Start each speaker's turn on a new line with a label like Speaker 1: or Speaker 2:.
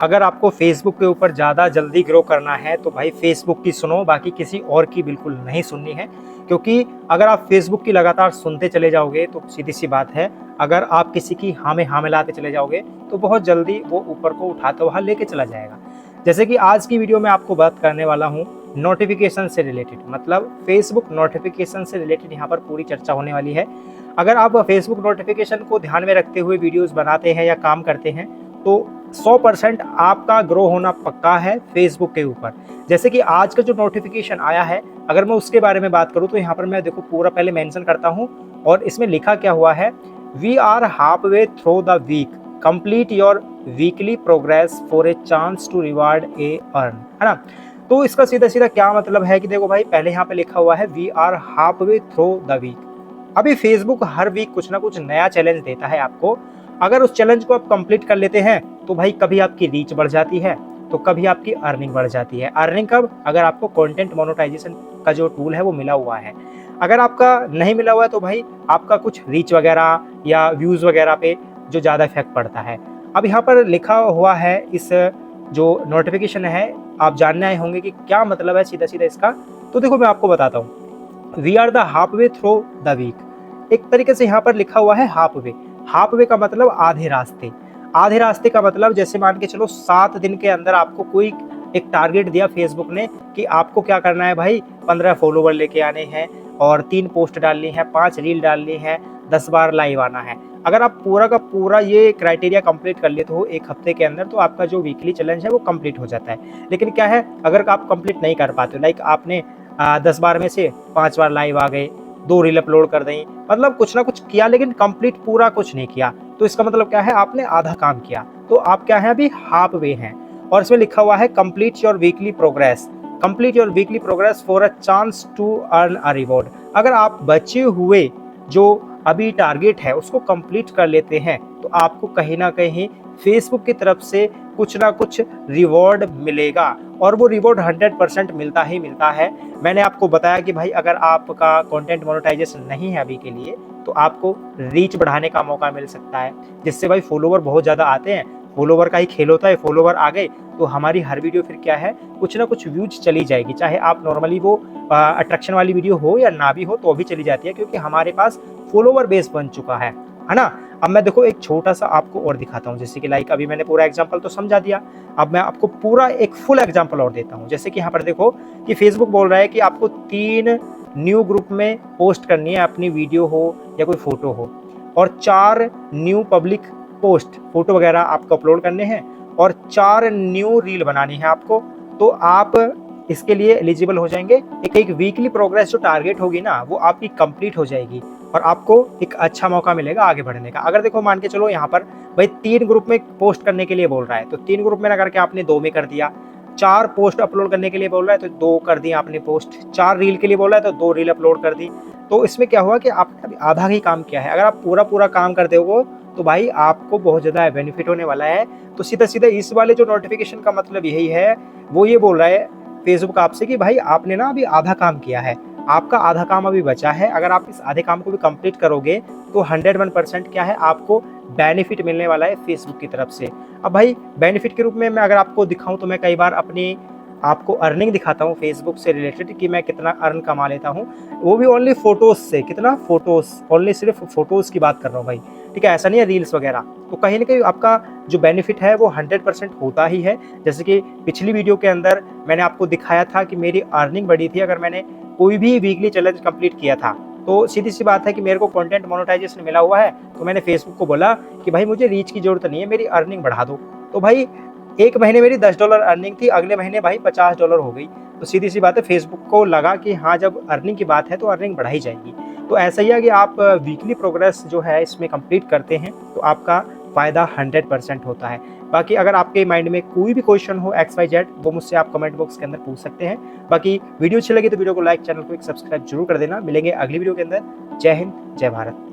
Speaker 1: अगर आपको फेसबुक के ऊपर ज़्यादा जल्दी ग्रो करना है तो भाई फेसबुक की सुनो, बाकी किसी और की बिल्कुल नहीं सुननी है। क्योंकि अगर आप फेसबुक की लगातार सुनते चले जाओगे तो सीधी सी बात है, अगर आप किसी की हाँ में हाँ मिलाते चले जाओगे तो बहुत जल्दी वो ऊपर को उठाते वहाँ लेके चला जाएगा। जैसे कि आज की वीडियो में आपको बात करने वाला हूँ नोटिफिकेशन से रिलेटेड, मतलब फेसबुक नोटिफिकेशन से रिलेटेड यहाँ पर पूरी चर्चा होने वाली है। अगर आप फेसबुक नोटिफिकेशन को ध्यान में रखते हुए वीडियोस बनाते हैं या काम करते हैं तो 100% आपका ग्रो होना पक्का है फेसबुक के ऊपर। जैसे कि आज का जो नोटिफिकेशन आया है, अगर मैं उसके बारे में बात करूं तो यहाँ पर मैं देखो पूरा पहले मेंशन करता हूं और इसमें लिखा क्या हुआ है, we are half way through the week, complete your weekly progress for a chance to reward a earn, है ना। तो इसका सीधा सीधा क्या मतलब है कि देखो भाई, पहले यहाँ पे लिखा हुआ है we are half way through the week. अभी फेसबुक हर वीक कुछ ना कुछ नया चैलेंज देता है आपको। अगर उस चैलेंज को आप कंप्लीट कर लेते हैं तो भाई कभी आपकी रीच बढ़ जाती है तो कभी आपकी अर्निंग बढ़ जाती है। अर्निंग कब? अगर आपको कंटेंट मोनेटाइजेशन का जो टूल है वो मिला हुआ है। अगर आपका नहीं मिला हुआ है तो भाई आपका कुछ रीच वगैरह या व्यूज वगैरह पे जो ज़्यादा इफेक्ट पड़ता है। अब यहाँ पर लिखा हुआ है, इस जो नोटिफिकेशन है आप जानने आए होंगे कि क्या मतलब है सीधा सीधा इसका। तो देखो मैं आपको बताता हूँ, we are the half way through the week. एक तरीके से यहाँ पर लिखा हुआ है हाफ वे। हाफ वे का मतलब आधे रास्ते। आधे रास्ते का मतलब जैसे मान के चलो 7 दिन के अंदर आपको कोई एक टारगेट दिया फेसबुक ने कि आपको क्या करना है भाई, 15 फॉलोवर लेके आने हैं और 3 पोस्ट डालनी है, 5 रील डालनी है, 10 बार लाइव आना है। अगर आप पूरा का पूरा ये क्राइटेरिया कंप्लीट कर लेते हो एक हफ्ते के अंदर तो आपका जो वीकली चैलेंज है वो कंप्लीट हो जाता है। लेकिन क्या है, अगर आप कंप्लीट नहीं कर पाते, लाइक आपने 10 बार में से 5 बार लाइव आ गए, 2 रील अपलोड कर दें, मतलब कुछ ना कुछ किया लेकिन कंप्लीट पूरा कुछ नहीं किया, तो इसका मतलब क्या है, आपने आधा काम किया। तो आप क्या है, अभी हाफ वे हैं। और इसमें लिखा हुआ है complete your weekly progress, complete your weekly progress for a chance to earn a reward. अगर आप बचे हुए जो अभी टारगेट है उसको कंप्लीट कर लेते हैं तो आपको कहीं ना कहीं फेसबुक की तरफ से कुछ ना कुछ रिवॉर्ड मिलेगा, और वो रिवॉर्ड 100% मिलता ही मिलता है। मैंने आपको बताया कि भाई अगर आपका कंटेंट मोनेटाइजेशन नहीं है अभी के लिए तो आपको रीच बढ़ाने का मौका मिल सकता है, जिससे भाई फॉलोवर बहुत ज़्यादा आते हैं। फॉलोवर का ही खेल होता है, फॉलोवर आ गए तो हमारी हर वीडियो फिर क्या है, कुछ ना कुछ व्यूज चली जाएगी, चाहे आप नॉर्मली वो अट्रैक्शन वाली वीडियो हो या ना भी हो तो भी चली जाती है, क्योंकि हमारे पास फॉलोवर बेस बन चुका है ना। अब मैं देखो एक छोटा सा आपको और दिखाता हूँ, जैसे कि लाइक अभी मैंने पूरा एग्जांपल तो समझा दिया, अब मैं आपको पूरा एक फुल एग्जांपल और देता हूँ। जैसे कि यहाँ पर देखो कि फेसबुक बोल रहा है कि आपको 3 न्यू ग्रुप में पोस्ट करनी है, अपनी वीडियो हो या कोई फोटो हो, और 4 न्यू पब्लिक पोस्ट फोटो वगैरह आपको अपलोड करने हैं, और 4 न्यू रील बनानी है आपको। तो आप इसके लिए एलिजिबल हो जाएंगे। एक वीकली प्रोग्रेस जो टारगेट होगी ना वो आपकी कंप्लीट हो जाएगी और आपको एक अच्छा मौका मिलेगा आगे बढ़ने का। अगर देखो मान के चलो यहाँ पर भाई 3 ग्रुप में पोस्ट करने के लिए बोल रहा है, तो 3 ग्रुप में ना करके आपने 2 में कर दिया। 4 पोस्ट अपलोड करने के लिए बोल रहा है तो 2 कर दी आपने पोस्ट। 4 रील के लिए बोल रहा है तो 2 रील अपलोड कर दी। तो इसमें क्या हुआ कि आपने अभी आधा ही काम किया है। अगर आप पूरा काम कर दोगे तो भाई आपको बहुत ज़्यादा बेनिफिट होने वाला है। तो सीधा सीधा इस वाले जो नोटिफिकेशन का मतलब यही है, वो ये बोल रहा है फेसबुक आपसे कि भाई आपने ना अभी आधा काम किया है, आपका आधा काम अभी बचा है। अगर आप इस आधे काम को भी कंप्लीट करोगे तो 101% क्या है, आपको बेनिफिट मिलने वाला है फेसबुक की तरफ से। अब भाई बेनिफिट के रूप में मैं अगर आपको दिखाऊं तो मैं कई बार अपनी आपको अर्निंग दिखाता हूँ फेसबुक से रिलेटेड कि मैं कितना अर्न कमा लेता हूँ, वो भी ओनली फोटोज से। कितना? फोटोज, ओनली सिर्फ फोटोज की बात कर रहा हूँ भाई, ठीक है, ऐसा नहीं है रील्स वगैरह। तो कहीं ना कहीं आपका जो बेनिफिट है वो 100% होता ही है। जैसे कि पिछली वीडियो के अंदर मैंने आपको दिखाया था कि मेरी अर्निंग बढ़ी थी अगर मैंने कोई भी वीकली चैलेंज कंप्लीट किया था। तो सीधी सी बात है कि मेरे को कंटेंट मोनेटाइजेशन मिला हुआ है, तो मैंने फेसबुक को बोला कि भाई मुझे रीच की जरूरत नहीं है, मेरी अर्निंग बढ़ा दो। तो भाई एक महीने मेरी $10 अर्निंग थी, अगले महीने भाई $50 हो गई। तो सीधी सी बात है फेसबुक को लगा कि हाँ जब अर्निंग की बात है तो अर्निंग बढ़ाई जाएगी। तो ऐसा ही है कि आप वीकली प्रोग्रेस जो है इसमें कंप्लीट करते हैं तो आपका फ़ायदा 100% होता है। बाकी अगर आपके माइंड में कोई भी क्वेश्चन हो XYZ, वो मुझसे आप कमेंट बॉक्स के अंदर पूछ सकते हैं। बाकी वीडियो अच्छी लगी तो वीडियो को लाइक, चैनल को एक सब्सक्राइब जरूर कर देना। मिलेंगे अगली वीडियो के अंदर। जय हिंद, जय भारत।